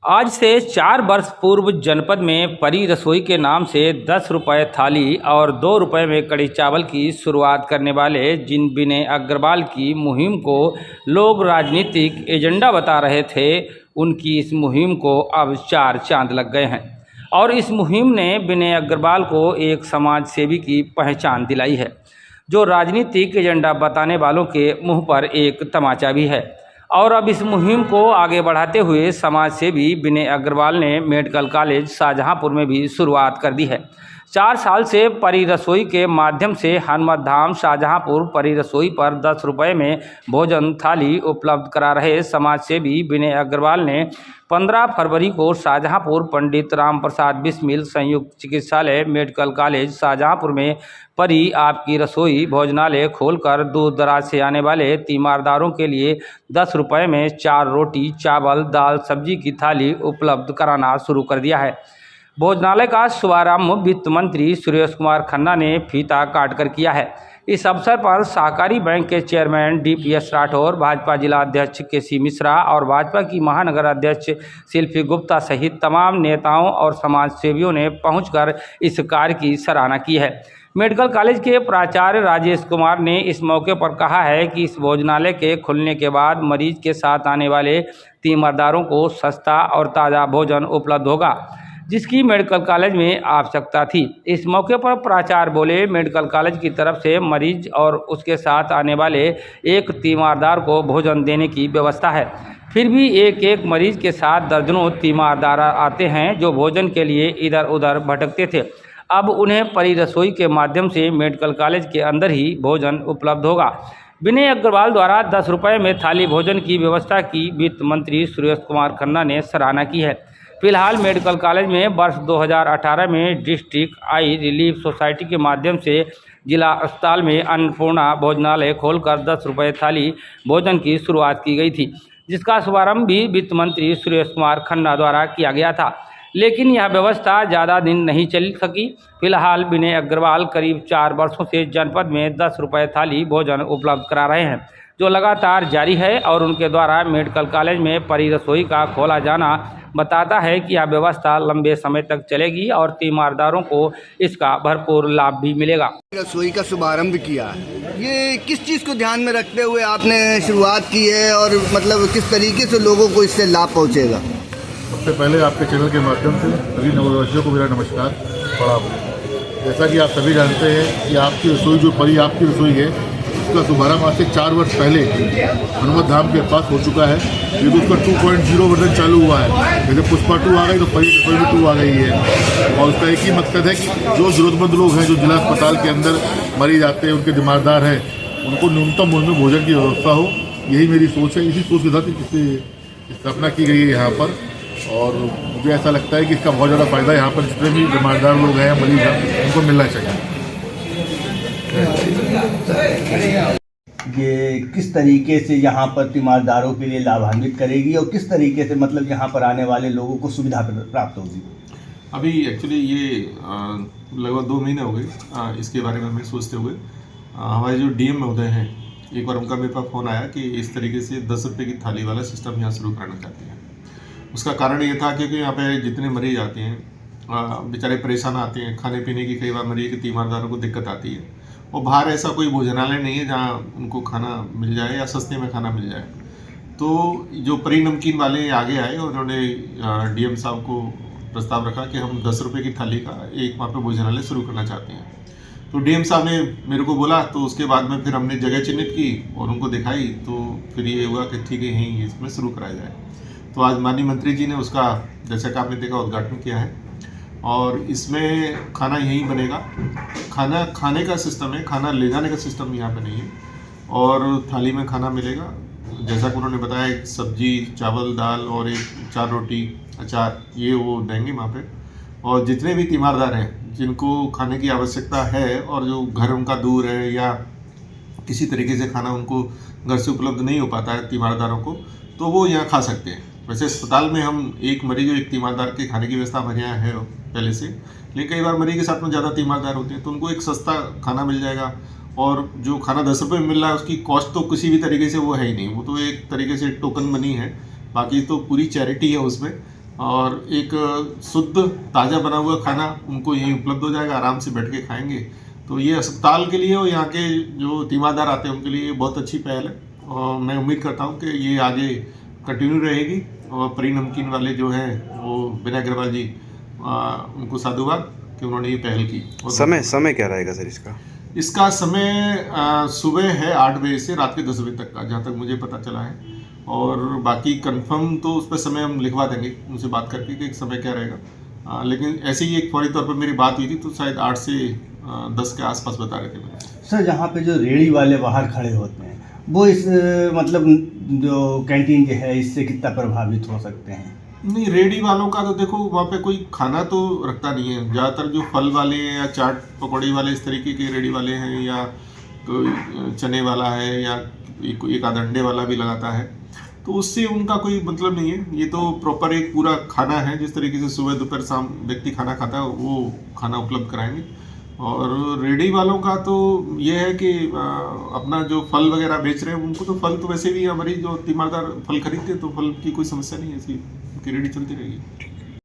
आज से 4 वर्ष पूर्व जनपद में परी रसोई के नाम से 10 रुपये थाली और 2 रुपये में कड़ी चावल की शुरुआत करने वाले जिन विनय अग्रवाल की मुहिम को लोग राजनीतिक एजेंडा बता रहे थे, उनकी इस मुहिम को अब 4 चांद लग गए हैं और इस मुहिम ने विनय अग्रवाल को एक समाज सेवी की पहचान दिलाई है, जो राजनीतिक एजेंडा बताने वालों के मुंह पर एक तमाचा भी है। और अब इस मुहिम को आगे बढ़ाते हुए समाज सेवी विनय अग्रवाल ने मेडिकल कॉलेज शाहजहांपुर में भी शुरुआत कर दी है। 4 साल से परी रसोई के माध्यम से हनुमत धाम शाहजहांपुर परी रसोई पर 10 रुपये में भोजन थाली उपलब्ध करा रहे समाज सेवी विनय अग्रवाल ने 15 फरवरी को शाहजहांपुर पंडित राम प्रसाद बिस्मिल संयुक्त चिकित्सालय मेडिकल कॉलेज शाहजहांपुर में परी आपकी रसोई भोजनालय खोलकर दूर दराज से आने वाले तीमारदारों के लिए 10 रुपये में 4 रोटी चावल दाल सब्जी की थाली उपलब्ध कराना शुरू कर दिया है। भोजनालय का शुभारंभ वित्त मंत्री सुरेश कुमार खन्ना ने फीता काटकर किया है। इस अवसर पर सहकारी बैंक के चेयरमैन DPS राठौर, भाजपा जिला अध्यक्ष KC मिश्रा और भाजपा की महानगर अध्यक्ष शिल्पी गुप्ता सहित तमाम नेताओं और समाज सेवियों ने पहुंचकर इस कार्य की सराहना की है। मेडिकल कॉलेज के प्राचार्य राजेश कुमार ने इस मौके पर कहा है कि इस भोजनालय के खुलने के बाद मरीज के साथ आने वाले तीमारदारों को सस्ता और ताज़ा भोजन उपलब्ध होगा, जिसकी मेडिकल कॉलेज में आवश्यकता थी। इस मौके पर प्राचार्य बोले, मेडिकल कॉलेज की तरफ से मरीज और उसके साथ आने वाले एक तीमारदार को भोजन देने की व्यवस्था है। फिर भी एक मरीज के साथ दर्जनों तीमारदार आते हैं जो भोजन के लिए इधर उधर भटकते थे। अब उन्हें परी रसोई के माध्यम से मेडिकल कॉलेज के अंदर ही भोजन उपलब्ध होगा। विनय अग्रवाल द्वारा 10 रुपये में थाली भोजन की व्यवस्था की वित्त मंत्री सुरेश कुमार खन्ना ने सराहना की है। फिलहाल मेडिकल कॉलेज में वर्ष 2018 में डिस्ट्रिक्ट आई रिलीफ सोसाइटी के माध्यम से जिला अस्पताल में अन्नपूर्णा भोजनालय खोलकर 10 रुपये थाली भोजन की शुरुआत की गई थी, जिसका शुभारंभ भी वित्त मंत्री सुरेश कुमार खन्ना द्वारा किया गया था। लेकिन यह व्यवस्था ज़्यादा दिन नहीं चल सकी। फिलहाल विनय अग्रवाल करीब 4 वर्षों से जनपद में 10 रुपये थाली भोजन उपलब्ध करा रहे हैं, जो लगातार जारी है और उनके द्वारा मेडिकल कॉलेज में परी रसोई का खोला जाना बताता है कि यह व्यवस्था लंबे समय तक चलेगी और तीमारदारों को इसका भरपूर लाभ भी मिलेगा। रसोई का शुभारंभ किया, ये किस चीज़ को ध्यान में रखते हुए आपने शुरुआत की है और मतलब किस तरीके से लोगों को इससे लाभ पहुंचेगा? सबसे पहले आपके चैनल के माध्यम से सभी नववर्षियों को मेरा नमस्कार प्रणाम। जैसा कि आप सभी जानते हैं कि आपकी रसोई जो परी आपकी रसोई है, उसका शुभारंभ आज से 4 वर्ष पहले हनुमत धाम के पास हो चुका है। ये तो उसका 2.0 वर्जन चालू हुआ है। जैसे पुष्पा 2 आ गई तो परी रसोई भी 2 आ गई है और उसका एक ही मकसद है कि जो ज़रूरतमंद लोग हैं, जो जिला अस्पताल के अंदर मरीज आते हैं, उनके तीमारदार हैं, उनको न्यूनतम मूल्य में भोजन की व्यवस्था हो। यही मेरी सोच है। इसी सोच के साथ इसकी स्थापना की गई है यहाँ पर और मुझे ऐसा लगता है कि इसका बहुत ज़्यादा फायदा यहाँ पर जितने भी बीमारदार लोग हैं, मरीज हैं, उनको मिलना चाहिए। ये किस तरीके से यहाँ पर तीमारदारों के लिए लाभान्वित करेगी और किस तरीके से मतलब यहाँ पर आने वाले लोगों को सुविधा प्राप्त होगी? अभी एक्चुअली ये लगभग 2 महीने हो गए इसके बारे में हमें सोचते हुए। हमारे जो DM महोदय हैं, एक बार उनका मेरे पास फ़ोन आया कि इस तरीके से 10 रुपये की थाली वाला सिस्टम यहाँ शुरू करना चाहते हैं। उसका कारण ये था क्योंकि यहाँ पे जितने मरीज आते हैं बेचारे परेशान आते हैं, खाने पीने की कई बार मरीज के तीमारदारों को दिक्कत आती है और बाहर ऐसा कोई भोजनालय नहीं है जहाँ उनको खाना मिल जाए या सस्ते में खाना मिल जाए। तो जो परी नमकीन वाले आगे आए और उन्होंने DM साहब को प्रस्ताव रखा कि हम 10 रुपये की थाली का एक वहाँ पे भोजनालय शुरू करना चाहते हैं। तो DM साहब ने मेरे को बोला, तो उसके बाद में फिर हमने जगह चिन्हित की और उनको दिखाई, तो फिर ये हुआ कि ठीक है यहीं इसमें शुरू कराया जाए। तो आज माननीय मंत्री जी ने उसका, जैसा कि आपने देखा, उद्घाटन किया है और इसमें खाना यहीं बनेगा। खाना खाने का सिस्टम है, खाना ले जाने का सिस्टम यहाँ पे नहीं है और थाली में खाना मिलेगा। जैसा कि उन्होंने बताया, एक सब्जी, चावल, दाल और एक 4 रोटी, अचार, ये वो देंगे वहाँ पे। और जितने भी तीमारदार हैं जिनको खाने की आवश्यकता है और जो घर उनका दूर है या किसी तरीके से खाना उनको घर से उपलब्ध नहीं हो पाता है तीमारदारों को, तो वो यहाँ खा सकते हैं। वैसे अस्पताल में हम एक मरीज और एक तीमारदार के खाने की व्यवस्था हमारे यहाँ है पहले से, लेकिन कई बार मरीज के साथ में ज़्यादा तीमारदार होते हैं तो उनको एक सस्ता खाना मिल जाएगा। और जो खाना 10 रुपये में मिल रहा है उसकी कॉस्ट तो किसी भी तरीके से वो है ही नहीं, वो तो एक तरीके से टोकन मनी है, बाकी तो पूरी चैरिटी है उसमें। और एक शुद्ध ताज़ा बना हुआ खाना उनको यहीं उपलब्ध हो जाएगा, आराम से बैठ के खाएंगे। तो ये अस्पताल के लिए और यहाँ के जो तीमारदार आते हैं उनके लिए बहुत अच्छी पहल है और मैं उम्मीद करता हूँ कि ये आगे कंटिन्यू रहेगी। और परी नमकीन वाले जो हैं वो विनय अग्रवाल जी, उनको साधुवाद कि उन्होंने ये पहल की। और समय क्या रहेगा सर इसका? इसका समय सुबह है 8 बजे से रात के 10 बजे तक का, जहाँ तक मुझे पता चला है। और बाकी कंफर्म तो उस पर समय हम लिखवा देंगे उनसे बात करके कि समय क्या रहेगा। लेकिन ऐसे ही एक फौरी तौर पर मेरी बात हुई थी तो शायद 8 से 10 के आसपास बता रहे थे मेरे। सर जहाँ पे जो रेड़ी वाले बाहर खड़े होते हैं वो इस मतलब जो कैंटीन जो है इससे कितना प्रभावित हो सकते हैं? नहीं, रेडी वालों का तो देखो वहाँ पे कोई खाना तो रखता नहीं है। ज़्यादातर जो फल वाले हैं या चाट पकौड़ी वाले इस तरीके के रेडी वाले हैं, या कोई चने वाला है, या एक आध अंडे वाला भी लगाता है, तो उससे उनका कोई मतलब नहीं है। ये तो प्रॉपर एक पूरा खाना है, जिस तरीके से सुबह दोपहर शाम व्यक्ति खाना खाता है वो खाना उपलब्ध कराएंगे। और रेडी वालों का तो ये है कि अपना जो फल वगैरह बेच रहे हैं उनको तो फल तो वैसे भी हमारी जो तीमारदार फल खरीदते हैं तो फल की कोई समस्या नहीं है, ऐसी उनकी रेडी चलती रहेगी।